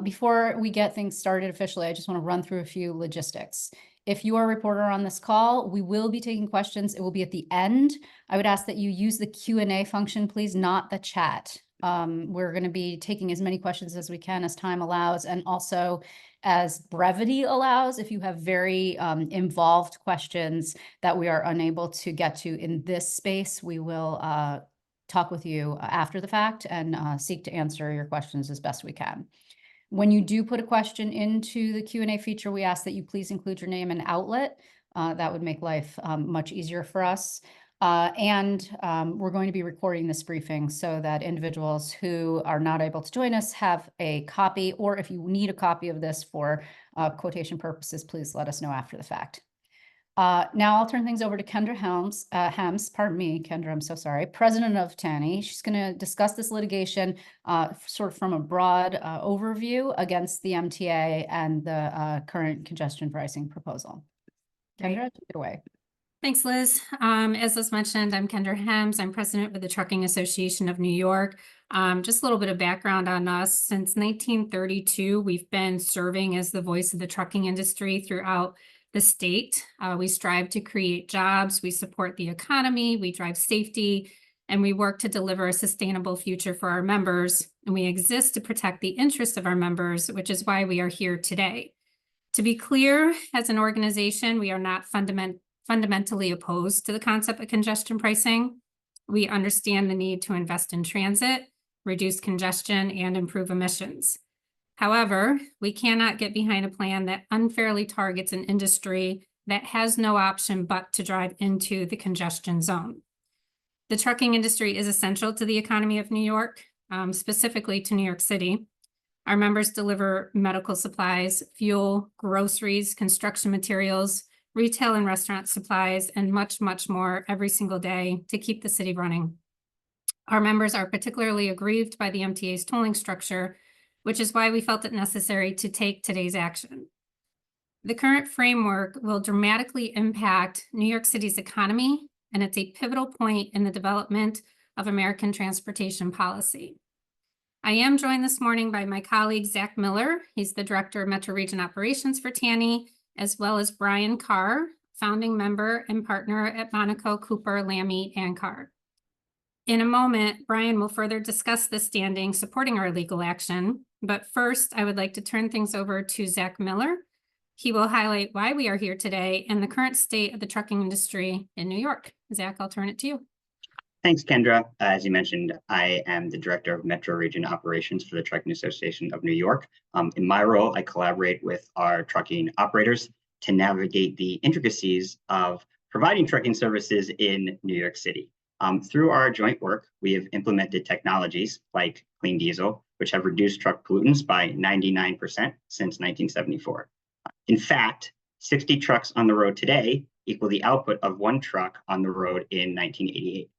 Before we get things started officially, I just want to run through a few logistics. If you are a reporter on this call, we will be taking questions. It will be at the end. I would ask that you use the Q&A function, please, not the chat. We're going to be taking as many questions as we can as time allows, and also as brevity allows. If you have very involved questions that we are unable to get to in this space, we will talk with you after the fact and seek to answer your questions as best we can. When you do put a question into the Q&A feature, we ask that you please include your name and outlet. That would make life much easier for us. We're going to be recording this briefing so that individuals who are not able to join us have a copy, or if you need a copy of this for quotation purposes, please let us know after the fact. Now I'll turn things over to Kendra Hems, pardon me, Kendra, I'm so sorry, president of TANY. She's going to discuss this litigation sort of from a broad overview against the MTA and the current congestion pricing proposal. Kendra, take it away. Thanks, Liz. As Liz mentioned, I'm Kendra Hems. I'm president of the Trucking Association of New York. Just a little bit of background on us. Since 1932, we've been serving as the voice of the trucking industry throughout the state. We strive to create jobs, we support the economy, we drive safety, and we work to deliver a sustainable future for our members. And we exist to protect the interests of our members, which is why we are here today. To be clear, as an organization, we are not fundamentally opposed to the concept of congestion pricing. We understand the need to invest in transit, reduce congestion, and improve emissions. However, we cannot get behind a plan that unfairly targets an industry that has no option but to drive into the congestion zone. The trucking industry is essential to the economy of New York, specifically to New York City. Our members deliver medical supplies, fuel, groceries, construction materials, retail and restaurant supplies, and much, much more every single day to keep the city running. Our members are particularly aggrieved by the MTA's tolling structure, which is why we felt it necessary to take today's action. The current framework will dramatically impact New York City's economy, and it's a pivotal point in the development of American transportation policy. I am joined this morning by my colleague, Zach Miller. He's the Director of Metro Region Operations for TANY, as well as Brian Carr, founding member and partner at Monaco, Cooper, Lamy, and Carr. In a moment, Brian will further discuss the standing supporting our legal action. But first, I would like to turn things over to Zach Miller. He will highlight why we are here today and the current state of the trucking industry in New York. Zach, I'll turn it to you. Thanks, Kendra. As you mentioned, I am the Director of Metro Region Operations for the Trucking Association of New York. In my role, I collaborate with our trucking operators to navigate the intricacies of providing trucking services in New York City. Through our joint work, we have implemented technologies like clean diesel, which have reduced truck pollutants by 99% since 1974. In fact, 60 trucks on the road today equal the output of one truck on the road in 1988.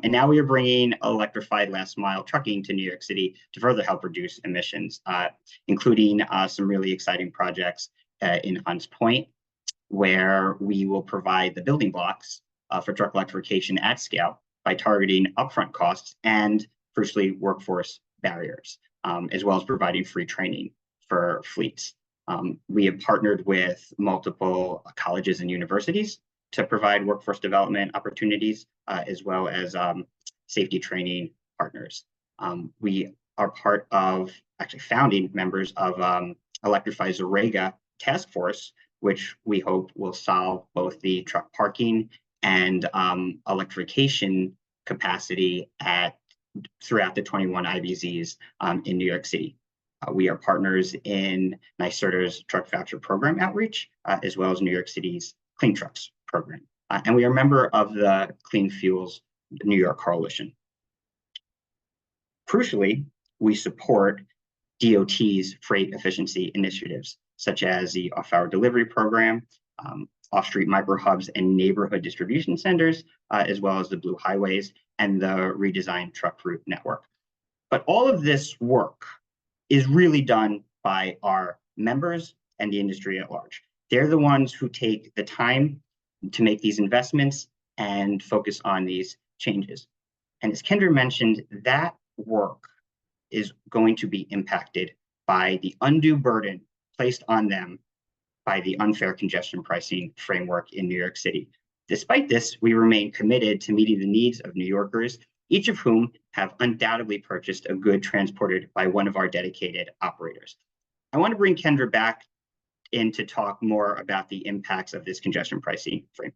And now we are bringing electrified last mile trucking to New York City to further help reduce emissions, including some really exciting projects in Hunts Point, where we will provide the building blocks for truck electrification at scale by targeting upfront costs and, crucially, workforce barriers, as well as providing free training for fleets. We have partnered with multiple colleges and universities to provide workforce development opportunities, as well as safety training partners. We are part of, actually founding members of Electrify Zorega task force, which we hope will solve both the truck parking and electrification capacity throughout the 21 IBZs in New York City. We are partners in NYSERDA's Truck Voucher Program outreach, as well as New York City's Clean Trucks program. And we are a member of the Clean Fuels New York Coalition. Crucially, we support DOT's freight efficiency initiatives, such as the off-hour delivery program, off-street micro-hubs and neighborhood distribution centers, as well as the Blue Highways and the redesigned truck route network. But all of this work is really done by our members and the industry at large. They're the ones who take the time to make these investments and focus on these changes. And as Kendra mentioned, that work is going to be impacted by the undue burden placed on them by the unfair congestion pricing framework in New York City. Despite this, we remain committed to meeting the needs of New Yorkers, each of whom have undoubtedly purchased a good transported by one of our dedicated operators. I want to bring Kendra back in to talk more about the impacts of this congestion pricing framework.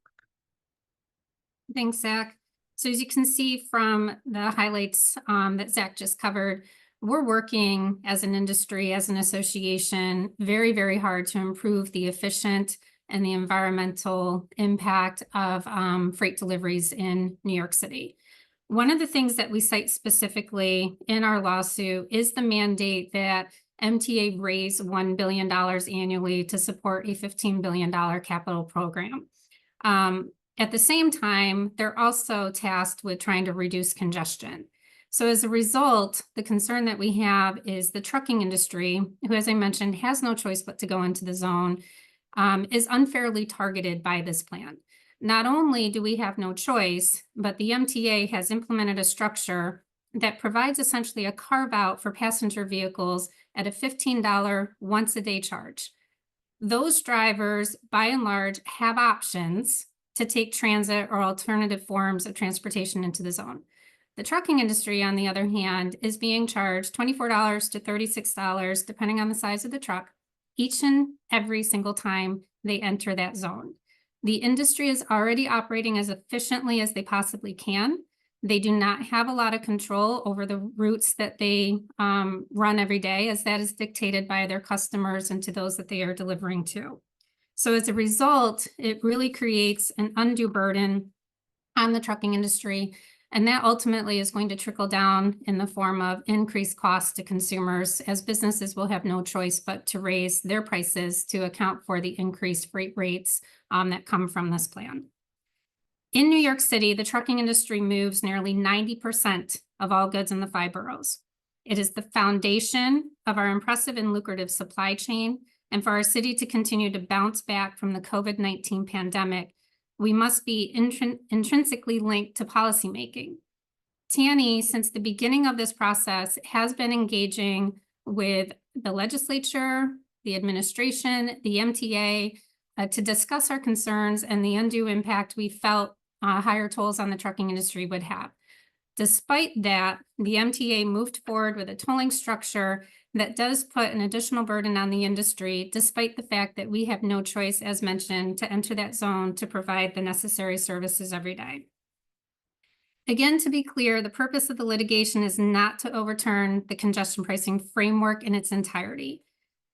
Thanks, Zach. So as you can see from the highlights that Zach just covered, we're working as an industry, as an association, very, very hard to improve the efficient and the environmental impact of freight deliveries in New York City. One of the things that we cite specifically in our lawsuit is the mandate that MTA raise $1 billion annually to support a $15 billion capital program. At the same time, they're also tasked with trying to reduce congestion. So as a result, the concern that we have is the trucking industry, who, as I mentioned, has no choice but to go into the zone, is unfairly targeted by this plan. Not only do we have no choice, but the MTA has implemented a structure that provides essentially a carve out for passenger vehicles at a $15 once a day charge. Those drivers, by and large, have options to take transit or alternative forms of transportation into the zone. The trucking industry, on the other hand, is being charged $24 to $36, depending on the size of the truck, each and every single time they enter that zone. The industry is already operating as efficiently as they possibly can. They do not have a lot of control over the routes that they run every day, as that is dictated by their customers and to those that they are delivering to. So as a result, it really creates an undue burden on the trucking industry, and that ultimately is going to trickle down in the form of increased costs to consumers, as businesses will have no choice but to raise their prices to account for the increased freight rates that come from this plan. In New York City, the trucking industry moves nearly 90% of all goods in the 5 boroughs. It is the foundation of our impressive and lucrative supply chain. And for our city to continue to bounce back from the COVID-19 pandemic, we must be intrinsically linked to policymaking. TANY, since the beginning of this process, has been engaging with the legislature, the administration, the MTA, to discuss our concerns and the undue impact we felt higher tolls on the trucking industry would have. Despite that, the MTA moved forward with a tolling structure that does put an additional burden on the industry, despite the fact that we have no choice, as mentioned, to enter that zone to provide the necessary services every day. Again, to be clear, the purpose of the litigation is not to overturn the congestion pricing framework in its entirety.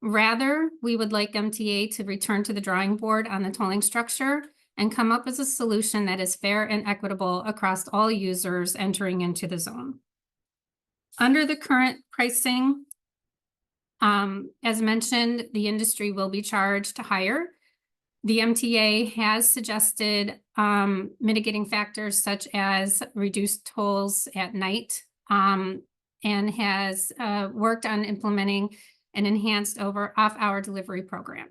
Rather, we would like MTA to return to the drawing board on the tolling structure and come up with a solution that is fair and equitable across all users entering into the zone. Under the current pricing, as mentioned, the industry will be charged higher. The MTA has suggested mitigating factors such as reduced tolls at night and has worked on implementing an enhanced off-hour delivery program.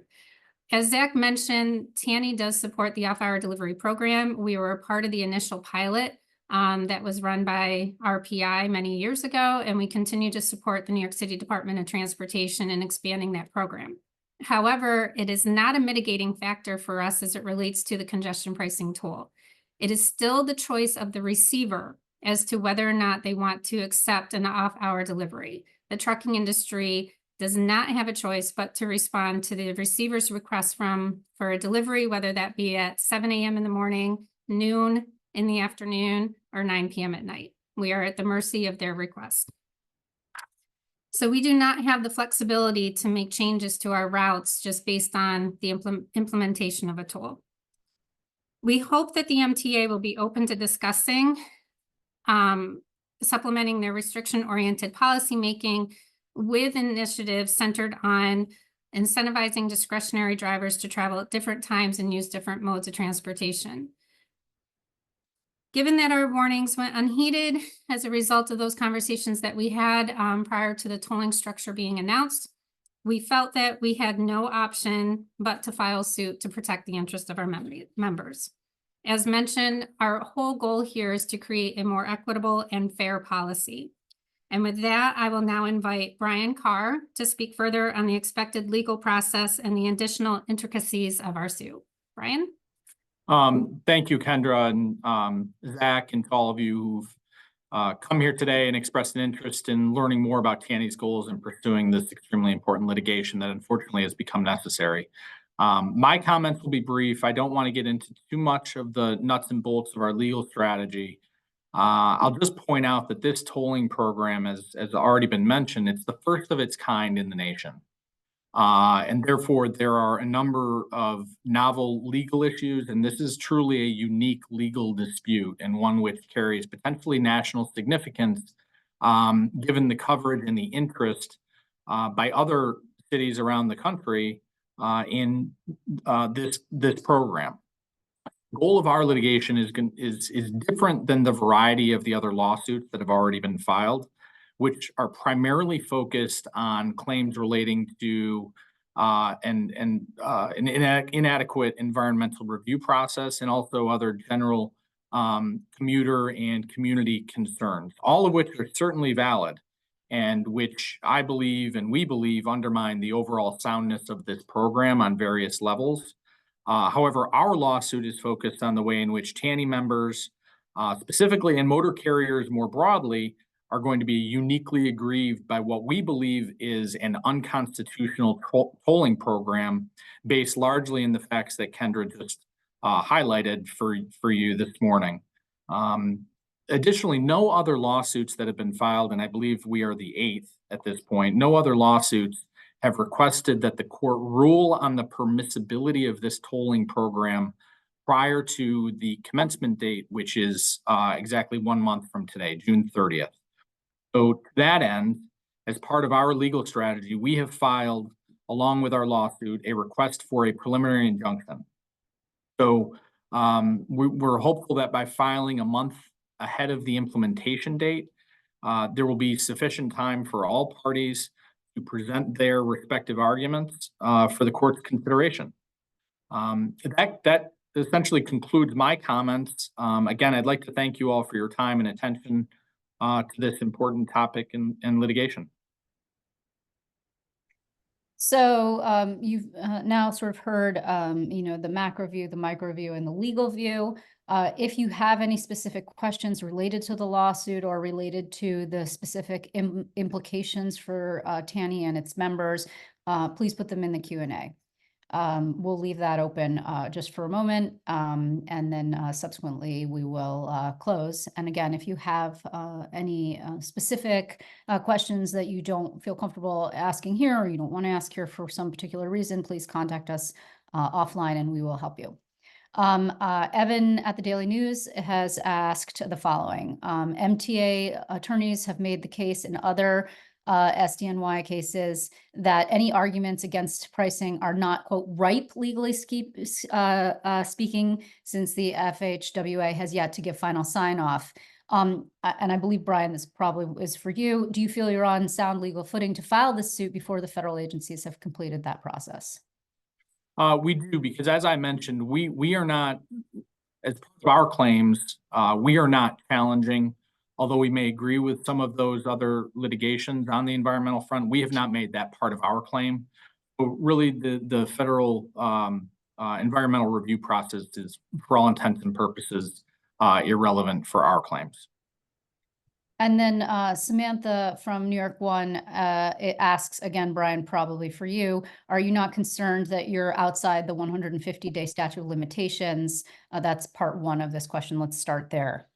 As Zach mentioned, TANY does support the off-hour delivery program. We were a part of the initial pilot that was run by RPI many years ago, and we continue to support the New York City Department of Transportation in expanding that program. However, it is not a mitigating factor for us as it relates to the congestion pricing tool. It is still the choice of the receiver as to whether or not they want to accept an off-hour delivery. The trucking industry does not have a choice but to respond to the receiver's request for a delivery, whether that be at 7 a.m. in the morning, noon in the afternoon, or 9 p.m. at night. We are at the mercy of their request. So we do not have the flexibility to make changes to our routes just based on the implementation of a toll. We hope that the MTA will be open to discussing supplementing their restriction-oriented policymaking with initiatives centered on incentivizing discretionary drivers to travel at different times and use different modes of transportation. Given that our warnings went unheeded as a result of those conversations that we had prior to the tolling structure being announced, we felt that we had no option but to file suit to protect the interest of our members. As mentioned, our whole goal here is to create a more equitable and fair policy. And with that, I will now invite Brian Carr to speak further on the expected legal process and the additional intricacies of our suit. Brian? Thank you, Kendra, and Zach, and to all of you who've come here today and expressed an interest in learning more about TANY's goals and pursuing this extremely important litigation that unfortunately has become necessary. My comments will be brief. I don't want to get into too much of the nuts and bolts of our legal strategy. I'll just point out that this tolling program, as already been mentioned, it's the first of its kind in the nation. And therefore, there are a number of novel legal issues, and this is truly a unique legal dispute and one which carries potentially national significance, given the coverage and the interest by other cities around the country in this program. The goal of our litigation is different than the variety of the other lawsuits that have already been filed, which are primarily focused on claims relating to an inadequate environmental review process and also other general commuter and community concerns, all of which are certainly valid and which I believe and we believe undermine the overall soundness of this program on various levels. However, our lawsuit is focused on the way in which TANY members, specifically and motor carriers more broadly, are going to be uniquely aggrieved by what we believe is an unconstitutional tolling program based largely in the facts that Kendra just highlighted for you this morning. Additionally, no other lawsuits that have been filed, and I believe we are the 8th at this point, no other lawsuits have requested that the court rule on the permissibility of this tolling program prior to the commencement date, which is exactly 1 month from today, June 30th. So to that end, as part of our legal strategy, we have filed, along with our lawsuit, a request for a preliminary injunction. So we're hopeful that by filing a month ahead of the implementation date, there will be sufficient time for all parties to present their respective arguments for the court's consideration. That essentially concludes my comments. Again, I'd like to thank you all for your time and attention to this important topic in litigation. So you've now sort of heard, the macro view, the micro view, and the legal view. If you have any specific questions related to the lawsuit or related to the specific implications for TANY and its members, please put them in the Q&A. We'll leave that open just for a moment, and then subsequently we will close. And again, if you have any specific questions that you don't feel comfortable asking here or you don't want to ask here for some particular reason, please contact us offline and we will help you. Evan at the Daily News has asked the following. MTA attorneys have made the case in other SDNY cases that any arguments against pricing are not, quote, ripe legally speaking, since the FHWA has yet to give final sign off. And I believe, Brian, this probably is for you. Do you feel you're on sound legal footing to file this suit before the federal agencies have completed that process? We do, because as I mentioned, we are not, as part of our claims, we are not challenging, although we may agree with some of those other litigations on the environmental front, we have not made that part of our claim. But really, the federal environmental review process is, for all intents and purposes, irrelevant for our claims. And then Samantha from New York One, it asks again, Brian, probably for you, are you not concerned that you're outside the 150-day statute of limitations? That's part one of this question. Let's start there.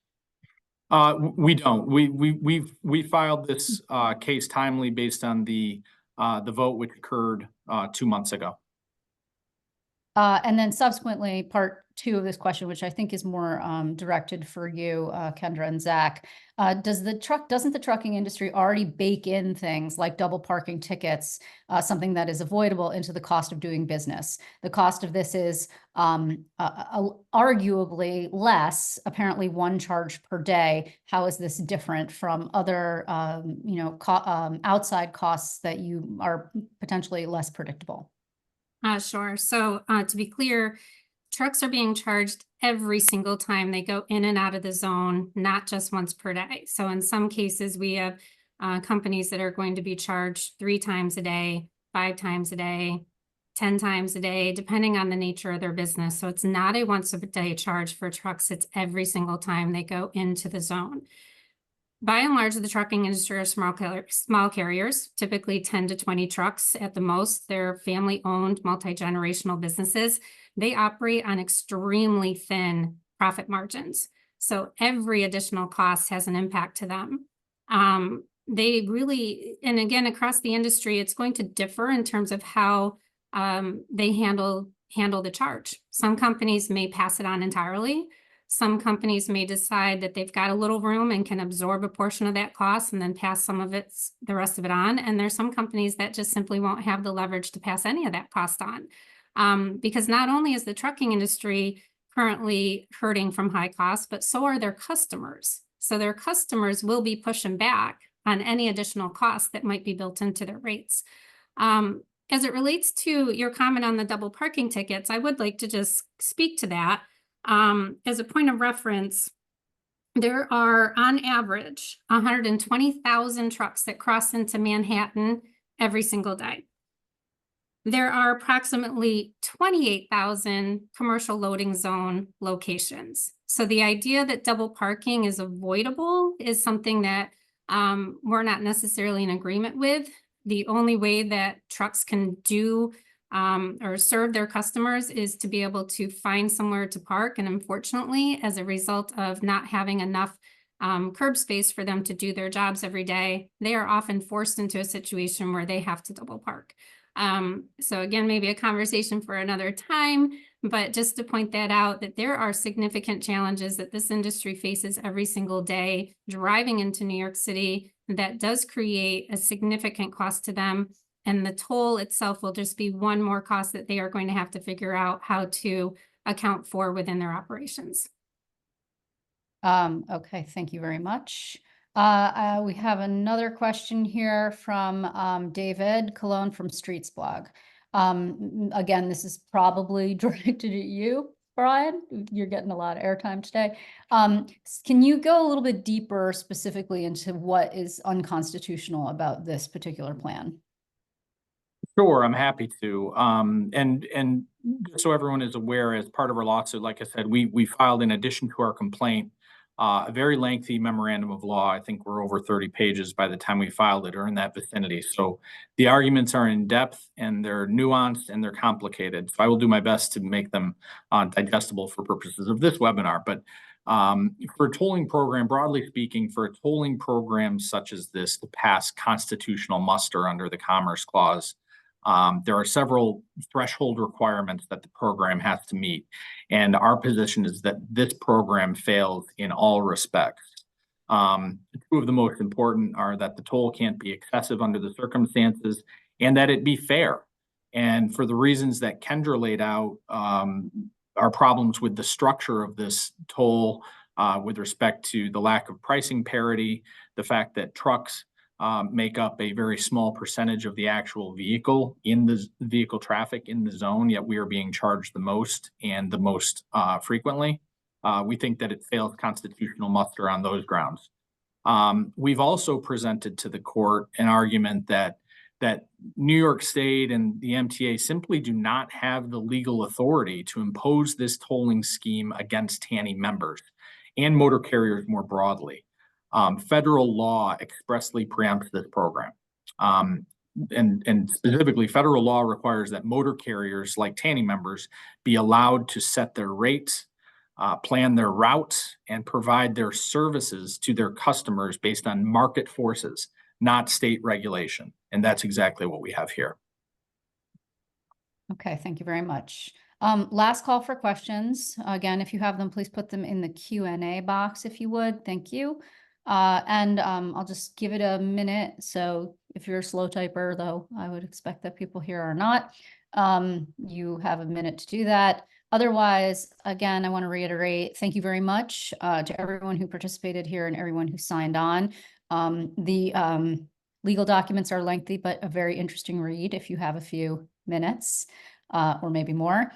We don't. We filed this case timely based on the vote which occurred 2 months ago. And then subsequently, part two of this question, which I think is more directed for you, Kendra and Zach, doesn't the trucking industry already bake in things like double parking tickets, something that is avoidable, into the cost of doing business? The cost of this is arguably less, apparently 1 charge per day. How is this different from other, outside costs that you are potentially less predictable? Sure. So to be clear, trucks are being charged every single time they go in and out of the zone, not just once per day. So in some cases, we have companies that are going to be charged 3 times a day, 5 times a day, 10 times a day, depending on the nature of their business. So it's not a once a day charge for trucks. It's every single time they go into the zone. By and large, the trucking industry are small carriers, typically 10 to 20 trucks at the most. They're family-owned, multi-generational businesses. They operate on extremely thin profit margins. So every additional cost has an impact to them. They really, and again, across the industry, it's going to differ in terms of how they handle the charge. Some companies may pass it on entirely. Some companies may decide that they've got a little room and can absorb a portion of that cost and then pass the rest of it on. And there's some companies that just simply won't have the leverage to pass any of that cost on. Because not only is the trucking industry currently hurting from high costs, but so are their customers. So their customers will be pushing back on any additional costs that might be built into their rates. As it relates to your comment on the double parking tickets, I would like to just speak to that. As a point of reference, there are on average 120,000 trucks that cross into Manhattan every single day. There are approximately 28,000 commercial loading zone locations. So the idea that double parking is avoidable is something that we're not necessarily in agreement with. The only way that trucks can do or serve their customers is to be able to find somewhere to park. And unfortunately, as a result of not having enough curb space for them to do their jobs every day, they are often forced into a situation where they have to double park. So again, maybe a conversation for another time, but just to point that out, that there are significant challenges that this industry faces every single day driving into New York City that does create a significant cost to them. And the toll itself will just be one more cost that they are going to have to figure out how to account for within their operations. Okay, thank you very much. We have another question here from David Cologne from Streets Blog. Again, this is probably directed at you, Brian. You're getting a lot of airtime today. Can you go a little bit deeper specifically into what is unconstitutional about this particular plan? Sure, I'm happy to. And just so everyone is aware, as part of our lawsuit, like I said, we filed, in addition to our complaint, a very lengthy memorandum of law. I think we're over 30 pages by the time we filed it, or in that vicinity. So the arguments are in depth and they're nuanced and they're complicated. So I will do my best to make them digestible for purposes of this webinar. But for a tolling program, broadly speaking, for a tolling program such as this to pass constitutional muster under the Commerce Clause, there are several threshold requirements that the program has to meet. And our position is that this program fails in all respects. Two of the most important are that the toll can't be excessive under the circumstances and that it be fair. And for the reasons that Kendra laid out, our problems with the structure of this toll with respect to the lack of pricing parity, the fact that trucks make up a very small percentage of the actual vehicle traffic in the zone, yet we are being charged the most and the most frequently. We think that it fails constitutional muster on those grounds. We've also presented to the court an argument that New York State and the MTA simply do not have the legal authority to impose this tolling scheme against TANY members and motor carriers more broadly. Federal law expressly preempts this program. And specifically, federal law requires that motor carriers like TANY members be allowed to set their rates, plan their routes, and provide their services to their customers based on market forces, not state regulation. And that's exactly what we have here. Okay, thank you very much. Last call for questions. Again, if you have them, please put them in the Q&A box if you would. Thank you. I'll just give it a minute. So if you're a slow typer, though, I would expect that people here are not, you have a minute to do that. Otherwise, again, I want to reiterate, thank you very much to everyone who participated here and everyone who signed on. The legal documents are lengthy, but a very interesting read if you have a few minutes or maybe more.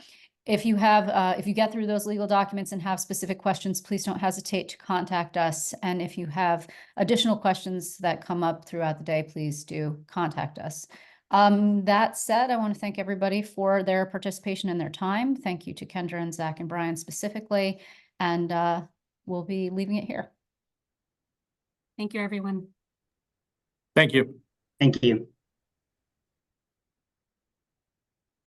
If you have, if you get through those legal documents and have specific questions, please don't hesitate to contact us. And if you have additional questions that come up throughout the day, please do contact us. That said, I want to thank everybody for their participation and their time. Thank you to Kendra and Zach and Brian specifically, and we'll be leaving it here. Thank you, everyone. Thank you. Thank you.